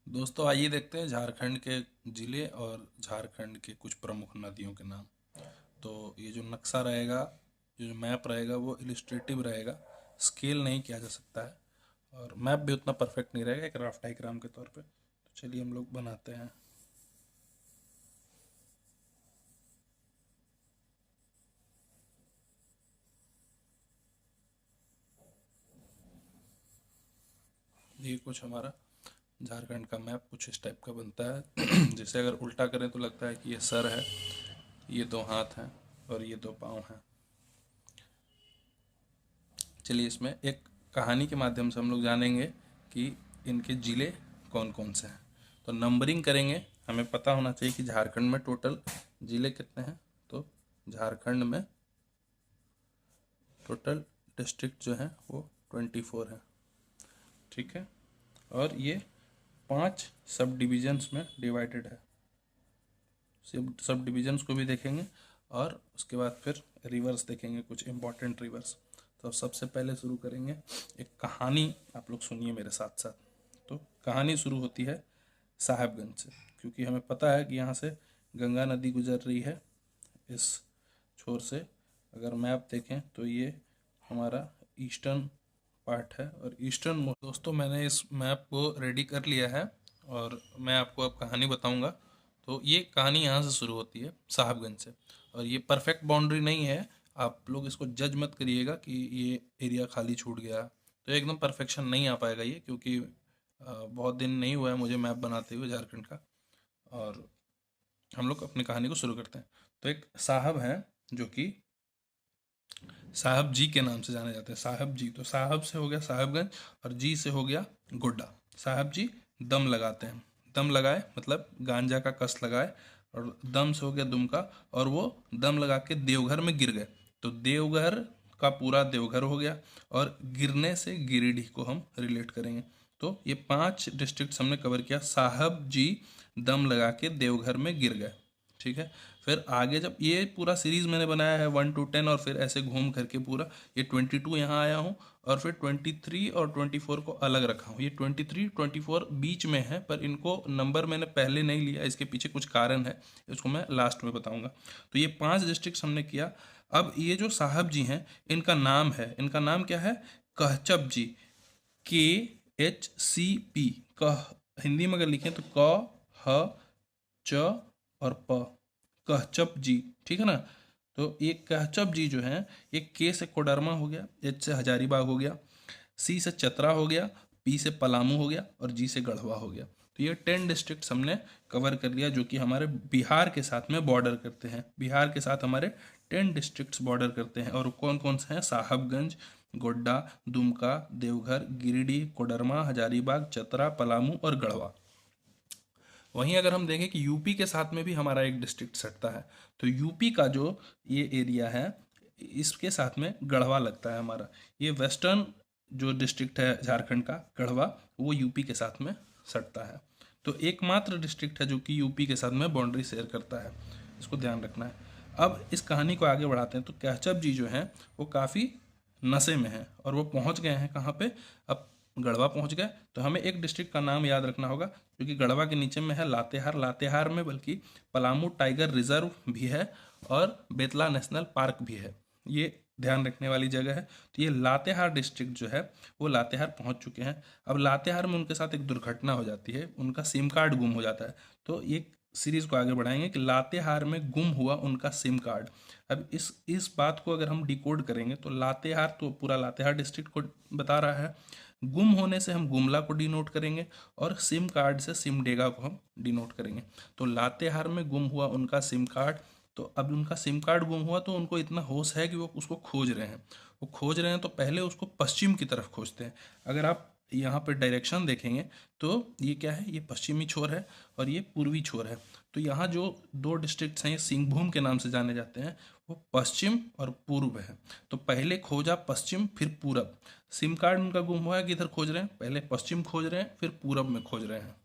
दोस्तों आइए देखते हैं झारखंड के ज़िले और झारखंड के कुछ प्रमुख नदियों के नाम। तो ये जो नक्शा रहेगा, जो मैप रहेगा वो इलिस्ट्रेटिव रहेगा, स्केल नहीं किया जा सकता है और मैप भी उतना परफेक्ट नहीं रहेगा, एक रफ डायग्राम के तौर पे। तो चलिए हम लोग बनाते हैं। ये कुछ हमारा झारखंड का मैप कुछ इस टाइप का बनता है जिसे अगर उल्टा करें तो लगता है कि ये सर है, ये दो हाथ हैं और ये दो पाँव हैं। चलिए इसमें एक कहानी के माध्यम से हम लोग जानेंगे कि इनके ज़िले कौन कौन से हैं। तो नंबरिंग करेंगे, हमें पता होना चाहिए कि झारखंड में टोटल ज़िले कितने हैं। तो झारखंड में टोटल डिस्ट्रिक्ट जो हैं वो 24 हैं, ठीक है। और ये 5 सब डिविजन्स में डिवाइडेड है। सब डिविजन्स को भी देखेंगे और उसके बाद फिर रिवर्स देखेंगे, कुछ इंपॉर्टेंट रिवर्स। तो सबसे पहले शुरू करेंगे एक कहानी, आप लोग सुनिए मेरे साथ साथ। तो कहानी शुरू होती है साहेबगंज से, क्योंकि हमें पता है कि यहाँ से गंगा नदी गुजर रही है इस छोर से। अगर मैप देखें तो ये हमारा ईस्टर्न पार्ट है और ईस्टर्न। दोस्तों मैंने इस मैप को रेडी कर लिया है और मैं आपको अब कहानी बताऊंगा। तो ये कहानी यहाँ से शुरू होती है साहबगंज से, और ये परफेक्ट बाउंड्री नहीं है, आप लोग इसको जज मत करिएगा कि ये एरिया खाली छूट गया। तो एकदम परफेक्शन नहीं आ पाएगा ये, क्योंकि बहुत दिन नहीं हुआ है मुझे मैप बनाते हुए झारखंड का। और हम लोग अपनी कहानी को शुरू करते हैं। तो एक साहब हैं जो कि साहब जी के नाम से जाने जाते हैं, साहब जी। तो साहब से हो गया साहबगंज और जी से हो गया गोड्डा। साहब जी दम लगाते हैं, दम लगाए मतलब गांजा का कस लगाए, और दम से हो गया दुमका, और वो दम लगा के देवघर में गिर गए। तो देवघर का पूरा देवघर हो गया, और गिरने से गिरिडीह को हम रिलेट करेंगे। तो ये 5 डिस्ट्रिक्ट हमने कवर किया। साहब जी दम लगा के देवघर में गिर गए, ठीक है। फिर आगे जब ये पूरा सीरीज मैंने बनाया है 1 to 10, और फिर ऐसे घूम करके पूरा ये 22 यहाँ आया हूँ, और फिर 23 और 24 को अलग रखा हूँ। ये 23 24 बीच में है, पर इनको नंबर मैंने पहले नहीं लिया, इसके पीछे कुछ कारण है, इसको मैं लास्ट में बताऊंगा। तो ये 5 डिस्ट्रिक्ट हमने किया। अब ये जो साहब जी हैं, इनका नाम है, इनका नाम क्या है? कहचब जी। KHCP, कह। हिंदी में अगर लिखें तो क, ह, च और प, कहचप जी, ठीक है ना। तो ये कहचप जी जो है, ये के से कोडरमा हो गया, एच से हजारीबाग हो गया, सी से चतरा हो गया, पी से पलामू हो गया, और जी से गढ़वा हो गया। तो ये 10 डिस्ट्रिक्ट हमने कवर कर लिया, जो कि हमारे बिहार के साथ में बॉर्डर करते हैं। बिहार के साथ हमारे 10 डिस्ट्रिक्ट्स बॉर्डर करते हैं, और कौन कौन से हैं? साहबगंज, गोड्डा, दुमका, देवघर, गिरिडीह, कोडरमा, हजारीबाग, चतरा, पलामू और गढ़वा। वहीं अगर हम देखें कि यूपी के साथ में भी हमारा एक डिस्ट्रिक्ट सटता है, तो यूपी का जो ये एरिया है, इसके साथ में गढ़वा लगता है हमारा। ये वेस्टर्न जो डिस्ट्रिक्ट है झारखंड का, गढ़वा, वो यूपी के साथ में सटता है। तो एकमात्र डिस्ट्रिक्ट है जो कि यूपी के साथ में बाउंड्री शेयर करता है, इसको ध्यान रखना है। अब इस कहानी को आगे बढ़ाते हैं। तो कहचब जी जो हैं वो काफ़ी नशे में हैं, और वो पहुंच गए हैं कहाँ पे? अब गढ़वा पहुंच गए। तो हमें एक डिस्ट्रिक्ट का नाम याद रखना होगा, क्योंकि गढ़वा के नीचे में है लातेहार। लातेहार में बल्कि पलामू टाइगर रिजर्व भी है और बेतला नेशनल पार्क भी है, ये ध्यान रखने वाली जगह है। तो ये लातेहार डिस्ट्रिक्ट जो है वो लातेहार पहुंच चुके हैं। अब लातेहार में उनके साथ एक दुर्घटना हो जाती है, उनका सिम कार्ड गुम हो जाता है। तो ये सीरीज को आगे बढ़ाएंगे कि लातेहार में गुम हुआ उनका सिम कार्ड। अब इस बात को अगर हम डिकोड करेंगे तो लातेहार तो पूरा लातेहार डिस्ट्रिक्ट को बता रहा है, गुम होने से हम गुमला को डिनोट करेंगे, और सिम कार्ड से सिमडेगा को हम डिनोट करेंगे। तो लातेहार में गुम हुआ उनका सिम कार्ड। तो अब उनका सिम कार्ड गुम हुआ तो उनको इतना होश है कि वो उसको खोज रहे हैं। वो खोज रहे हैं तो पहले उसको पश्चिम की तरफ खोजते हैं। अगर आप यहाँ पर डायरेक्शन देखेंगे तो ये क्या है? ये पश्चिमी छोर है और ये पूर्वी छोर है। तो यहाँ जो 2 डिस्ट्रिक्ट्स हैं, ये सिंहभूम के नाम से जाने जाते हैं, वो पश्चिम और पूर्व है। तो पहले खोजा पश्चिम, फिर पूरब। सिम कार्ड उनका गुम हुआ है, कि इधर खोज रहे हैं, पहले पश्चिम खोज रहे हैं, फिर पूरब में खोज रहे हैं।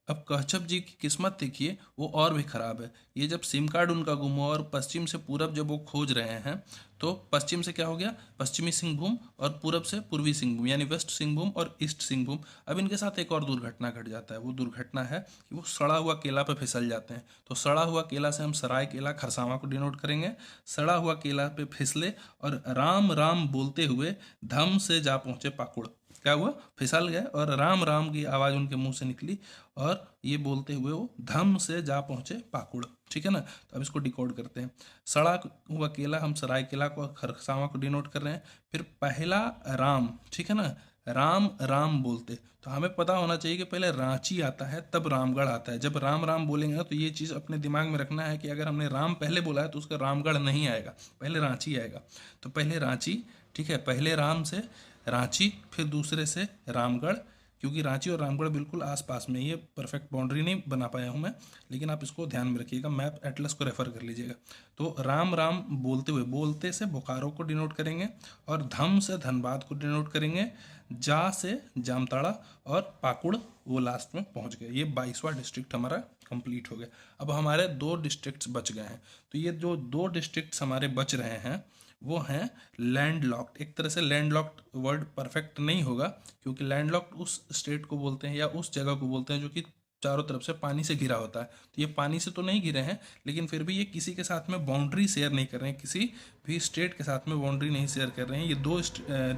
अब कच्छप जी की किस्मत देखिए, वो और भी खराब है। ये जब सिम कार्ड उनका गुम हुआ और पश्चिम से पूरब जब वो खोज रहे हैं, तो पश्चिम से क्या हो गया, पश्चिमी सिंहभूम, और पूरब से पूर्वी सिंहभूम, यानी वेस्ट सिंहभूम और ईस्ट सिंहभूम। अब इनके साथ एक और दुर्घटना घट जाता है। वो दुर्घटना है कि वो सड़ा हुआ केला पे फिसल जाते हैं। तो सड़ा हुआ केला से हम सराय केला खरसावां को डिनोट करेंगे। सड़ा हुआ केला पे फिसले और राम राम बोलते हुए धम से जा पहुंचे पाकुड़। क्या हुआ, फिसल गए और राम राम की आवाज़ उनके मुंह से निकली, और ये बोलते हुए वो धम से जा पहुंचे पाकुड़। ठीक है ना। तो अब इसको डिकोड करते हैं। सड़ा हुआ केला, हम सराय केला को खरसावां को डिनोट कर रहे हैं। फिर पहला राम, ठीक है ना, राम राम बोलते, तो हमें पता होना चाहिए कि पहले रांची आता है तब रामगढ़ आता है। जब राम राम बोलेंगे तो ये चीज़ अपने दिमाग में रखना है कि अगर हमने राम पहले बोला है तो उसका रामगढ़ नहीं आएगा, पहले रांची आएगा। तो पहले रांची, ठीक है, पहले राम से रांची, फिर दूसरे से रामगढ़, क्योंकि रांची और रामगढ़ बिल्कुल आसपास में, ये परफेक्ट बाउंड्री नहीं बना पाया हूँ मैं, लेकिन आप इसको ध्यान में रखिएगा, मैप एटलस को रेफर कर लीजिएगा। तो राम राम बोलते हुए, बोलते से बोकारो को डिनोट करेंगे, और धम से धनबाद को डिनोट करेंगे, जा से जामताड़ा, और पाकुड़ वो लास्ट में पहुंच गए। ये 22वां डिस्ट्रिक्ट हमारा कंप्लीट हो गया। अब हमारे 2 डिस्ट्रिक्ट्स बच गए हैं। तो ये जो 2 डिस्ट्रिक्ट्स हमारे बच रहे हैं वो हैं लैंडलॉक्ड। एक तरह से लैंडलॉक्ड वर्ड परफेक्ट नहीं होगा, क्योंकि लैंडलॉक्ड उस स्टेट को बोलते हैं या उस जगह को बोलते हैं जो कि चारों तरफ से पानी से घिरा होता है। तो ये पानी से तो नहीं घिरे हैं, लेकिन फिर भी ये किसी के साथ में बाउंड्री शेयर नहीं कर रहे हैं, किसी भी स्टेट के साथ में बाउंड्री नहीं शेयर कर रहे हैं। ये 2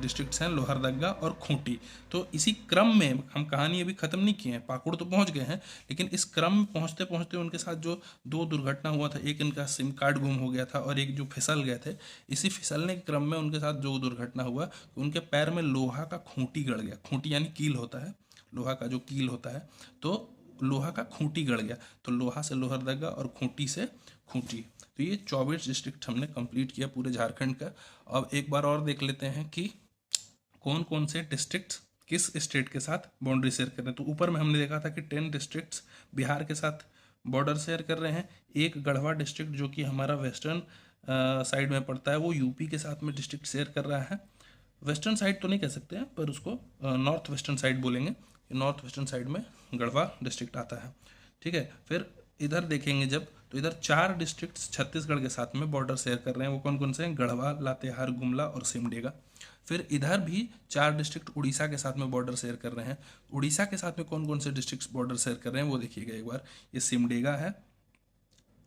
डिस्ट्रिक्ट्स हैं, लोहरदगा और खूंटी। तो इसी क्रम में हम कहानी अभी ख़त्म नहीं किए हैं, पाकुड़ तो पहुंच गए हैं, लेकिन इस क्रम में पहुंचते पहुंचते उनके साथ जो 2 दुर्घटना हुआ था, एक इनका सिम कार्ड गुम हो गया था और एक जो फिसल गए थे, इसी फिसलने के क्रम में उनके साथ जो दुर्घटना हुआ, उनके पैर में लोहा का खूंटी गड़ गया। खूंटी यानी कील होता है, लोहा का जो कील होता है, तो लोहा का खूंटी गड़ गया। तो लोहा से लोहरदगा और खूंटी से खूंटी। तो ये 24 डिस्ट्रिक्ट हमने कंप्लीट किया पूरे झारखंड का। अब एक बार और देख लेते हैं कि कौन कौन से डिस्ट्रिक्ट किस स्टेट के साथ बाउंड्री शेयर कर रहे हैं। तो ऊपर में हमने देखा था कि 10 डिस्ट्रिक्ट्स बिहार के साथ बॉर्डर शेयर कर रहे हैं। एक गढ़वा डिस्ट्रिक्ट जो कि हमारा वेस्टर्न साइड में पड़ता है, वो यूपी के साथ में डिस्ट्रिक्ट शेयर कर रहा है। वेस्टर्न साइड तो नहीं कह सकते हैं, पर उसको नॉर्थ वेस्टर्न साइड बोलेंगे। नॉर्थ वेस्टर्न साइड में गढ़वा डिस्ट्रिक्ट आता है। ठीक है। फिर इधर देखेंगे जब, तो इधर 4 डिस्ट्रिक्ट छत्तीसगढ़ के साथ में बॉर्डर शेयर कर रहे हैं। वो कौन कौन से हैं, गढ़वा, लातेहार, गुमला और सिमडेगा। फिर इधर भी 4 डिस्ट्रिक्ट उड़ीसा के साथ में बॉर्डर शेयर कर रहे हैं। उड़ीसा के साथ में कौन कौन से डिस्ट्रिक्ट बॉर्डर शेयर कर रहे हैं वो देखिएगा एक बार। ये सिमडेगा है,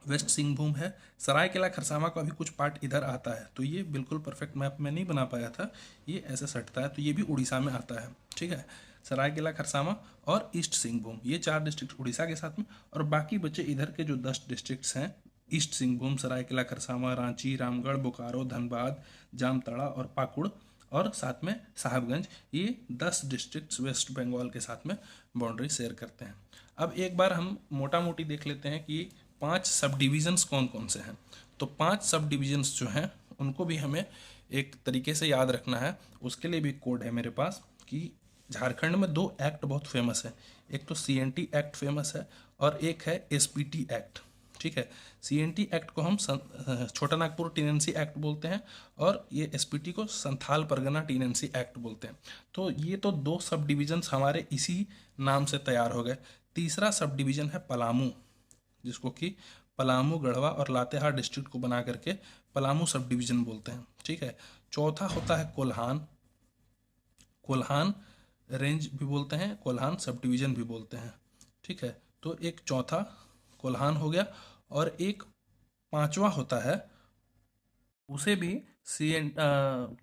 वेस्ट सिंहभूम है, सरायकेला खरसावां का भी कुछ पार्ट इधर आता है। तो ये बिल्कुल परफेक्ट मैप में नहीं बना पाया था, ये ऐसे सटता है, तो ये भी उड़ीसा में आता है। ठीक है। सरायकेला खरसावां और ईस्ट सिंहभूम, ये 4 डिस्ट्रिक्ट उड़ीसा के साथ में, और बाकी बचे इधर के जो 10 डिस्ट्रिक्ट्स हैं, ईस्ट सिंहभूम, सरायकेला खरसावां, रांची, रामगढ़, बोकारो, धनबाद, जामताड़ा और पाकुड़, और साथ में साहबगंज, ये 10 डिस्ट्रिक्ट्स वेस्ट बंगाल के साथ में बाउंड्री शेयर करते हैं। अब एक बार हम मोटा मोटी देख लेते हैं कि 5 सब डिविजन्स कौन कौन से हैं। तो 5 सब डिविजन्स जो हैं उनको भी हमें एक तरीके से याद रखना है। उसके लिए भी कोड है मेरे पास कि झारखंड में 2 एक्ट बहुत फेमस है। एक तो CNT एक्ट फेमस है और एक है SPT एक्ट। ठीक है। CNT एक्ट को हम छोटा नागपुर टीनेंसी एक्ट बोलते हैं, और ये SPT को संथाल परगना टीनेंसी एक्ट बोलते हैं। तो ये तो 2 सब डिविजन्स हमारे इसी नाम से तैयार हो गए। तीसरा सब डिवीजन है पलामू, जिसको कि पलामू, गढ़वा और लातेहार डिस्ट्रिक्ट को बना करके पलामू सब डिवीजन बोलते हैं। ठीक है। चौथा होता है कोल्हान, कोल्हान रेंज भी बोलते हैं, कोल्हान सब डिवीजन भी बोलते हैं। ठीक है। तो एक चौथा कोल्हान हो गया, और एक 5वां होता है, उसे भी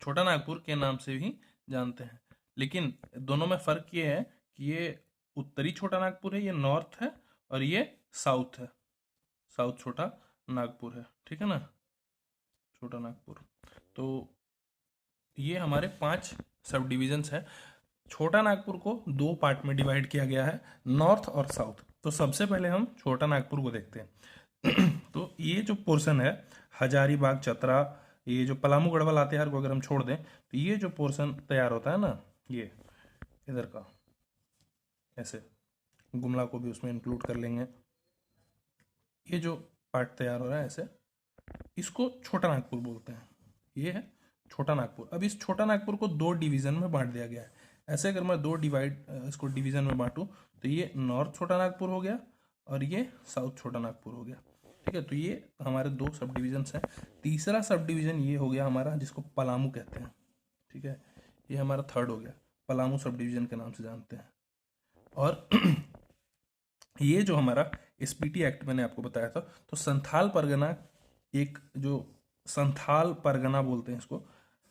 छोटा नागपुर के नाम से भी जानते हैं। लेकिन दोनों में फ़र्क ये है कि ये उत्तरी छोटा नागपुर है, ये नॉर्थ है, और ये साउथ है, साउथ छोटा नागपुर है। ठीक है ना, छोटा नागपुर। तो ये हमारे 5 सब डिविजन्स हैं। छोटा नागपुर को 2 पार्ट में डिवाइड किया गया है, नॉर्थ और साउथ। तो सबसे पहले हम छोटा नागपुर को देखते हैं। तो ये जो पोर्शन है, हजारीबाग, चतरा, ये जो पलामू, गढ़वा, लातेहार को अगर हम छोड़ दें, तो ये जो पोर्शन तैयार होता है ना, ये इधर का, ऐसे गुमला को भी उसमें इंक्लूड कर लेंगे, ये जो पार्ट तैयार हो रहा है ऐसे, इसको छोटा नागपुर बोलते हैं। ये है छोटा नागपुर। अब इस छोटा नागपुर को 2 डिवीजन में बांट दिया गया है, ऐसे अगर मैं इसको डिवीज़न में बांटूँ तो ये नॉर्थ छोटा नागपुर हो गया और ये साउथ छोटा नागपुर हो गया। ठीक है, तो ये हमारे 2 सब डिवीजन्स हैं। तीसरा सब डिवीज़न ये हो गया हमारा जिसको पलामू कहते हैं। ठीक है, ये हमारा 3rd हो गया, पलामू सब डिवीज़न के नाम से जानते हैं। और ये जो हमारा एसपीटी एक्ट मैंने आपको बताया था, तो संथाल परगना, एक जो संथाल परगना बोलते हैं इसको,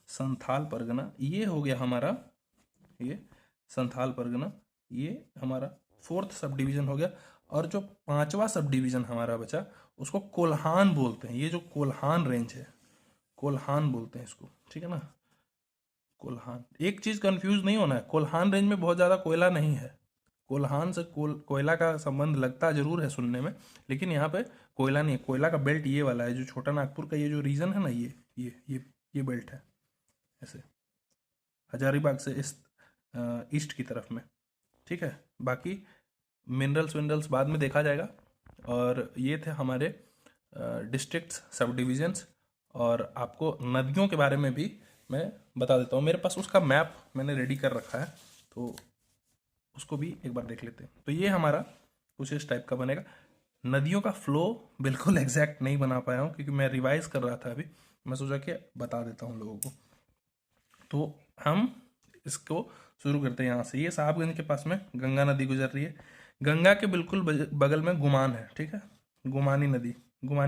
संथाल परगना, ये हो गया हमारा, ये संथाल परगना, ये हमारा 4th सब डिवीज़न हो गया। और जो 5वां सब डिवीज़न हमारा बचा उसको कोल्हान बोलते हैं। ये जो कोल्हान रेंज है, कोल्हान बोलते हैं इसको। ठीक है ना, कोल्हान। एक चीज़ कंफ्यूज नहीं होना है, कोल्हान रेंज में बहुत ज़्यादा कोयला नहीं है। कोल्हान से कोयला का संबंध लगता जरूर है सुनने में, लेकिन यहाँ पे कोयला नहीं है। कोयला का बेल्ट ये वाला है, जो छोटा नागपुर का ये जो रीजन है ना, ये बेल्ट है, ऐसे हजारीबाग से इस ईस्ट की तरफ में। ठीक है, बाकी मिनरल्स विनरल्स बाद में देखा जाएगा। और ये थे हमारे डिस्ट्रिक्ट्स, सब डिविजन्स। और आपको नदियों के बारे में भी मैं बता देता हूँ, मेरे पास उसका मैप मैंने रेडी कर रखा है, तो उसको भी एक बार देख लेते हैं। तो ये हमारा कुछ इस टाइप का बनेगा। नदियों का फ्लो बिल्कुल एग्जैक्ट नहीं बना पाया हूँ क्योंकि मैं रिवाइज कर रहा था अभी, मैं सोचा कि बता देता हूँ लोगों को। तो हम इसको शुरू करते हैं यहाँ से। ये साहबगंज के पास में गंगा नदी गुजर रही है। गंगा के बिल्कुल बगल में गुमान है। ठीक है, गुमानी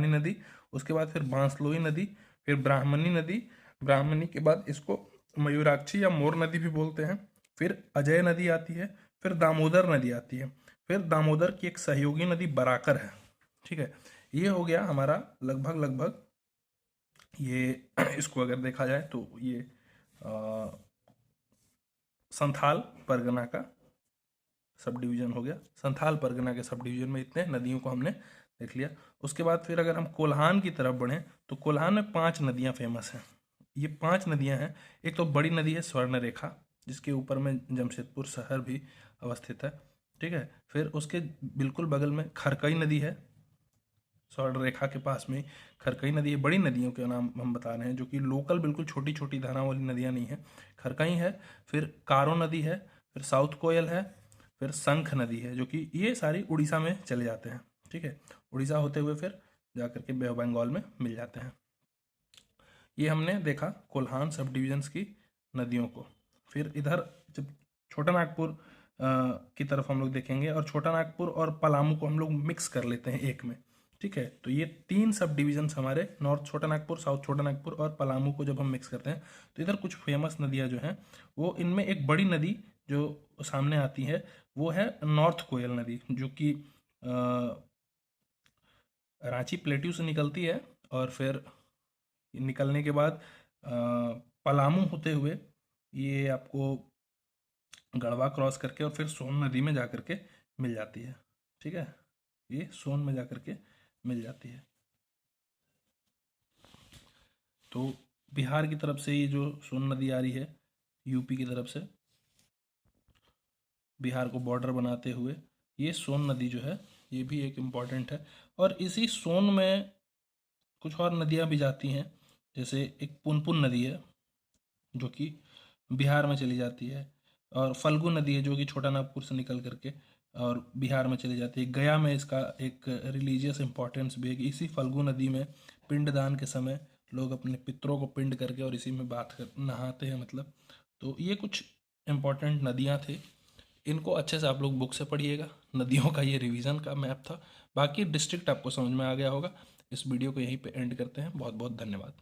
नदी, उसके बाद फिर बांसलोई नदी, फिर ब्राह्मणी नदी, ब्राह्मणी के बाद इसको मयूराक्षी या मोर नदी भी बोलते हैं, फिर अजय नदी आती है, फिर दामोदर नदी आती है, फिर दामोदर की एक सहयोगी नदी बराकर है। ठीक है, ये हो गया हमारा लगभग ये इसको अगर देखा जाए तो ये संथाल परगना का सब डिवीज़न हो गया। संथाल परगना के सब डिवीज़न में इतने नदियों को हमने देख लिया। उसके बाद फिर अगर हम कोल्हान की तरफ बढ़ें तो कोल्हान में 5 नदियाँ फेमस हैं। ये 5 नदियाँ हैं। एक तो बड़ी नदी है स्वर्ण रेखा, जिसके ऊपर में जमशेदपुर शहर भी अवस्थित है। ठीक है, फिर उसके बिल्कुल बगल में खरकई नदी है, स्वर्ण रेखा के पास में खरकई नदी है। बड़ी नदियों के नाम हम बता रहे हैं जो कि लोकल बिल्कुल छोटी छोटी धारा वाली नदियाँ नहीं है। खरकई है, फिर कारो नदी है, फिर साउथ कोयल है, फिर शंख नदी है, जो कि ये सारी उड़ीसा में चले जाते हैं। ठीक है, उड़ीसा होते हुए फिर जाकर के बे ऑफ बंगाल में मिल जाते हैं। ये हमने देखा कोल्हान सब डिविजन्स की नदियों को। फिर इधर जब छोटा नागपुर की तरफ हम लोग देखेंगे, और छोटा नागपुर और पलामू को हम लोग मिक्स कर लेते हैं एक में। ठीक है, तो ये 3 सब डिविजन्स हमारे, नॉर्थ छोटा नागपुर, साउथ छोटा नागपुर और पलामू को जब हम मिक्स करते हैं तो इधर कुछ फेमस नदियाँ जो हैं वो, इनमें एक बड़ी नदी जो सामने आती है वो है नॉर्थ कोयल नदी, जो कि रांची प्लेट्यू से निकलती है और फिर निकलने के बाद पलामू होते हुए ये आपको गढ़वा क्रॉस करके और फिर सोन नदी में जा करके मिल जाती है। ठीक है, ये सोन में जा करके मिल जाती है। तो बिहार की तरफ से ये जो सोन नदी आ रही है, यूपी की तरफ से बिहार को बॉर्डर बनाते हुए, ये सोन नदी जो है ये भी एक इम्पॉर्टेंट है। और इसी सोन में कुछ और नदियाँ भी जाती हैं, जैसे एक पुनपुन नदी है जो कि बिहार में चली जाती है, और फल्गु नदी है जो कि छोटा नागपुर से निकल करके और बिहार में चली जाती है। गया में इसका एक रिलीजियस इम्पोर्टेंस भी है कि इसी फल्गु नदी में पिंडदान के समय लोग अपने पितरों को पिंड करके और इसी में नहाते हैं मतलब। तो ये कुछ इम्पोर्टेंट नदियाँ थे, इनको अच्छे से आप लोग बुक से पढ़िएगा। नदियों का ये रिवीजन का मैप था, बाकी डिस्ट्रिक्ट आपको समझ में आ गया होगा। इस वीडियो को यहीं पे एंड करते हैं। बहुत बहुत धन्यवाद।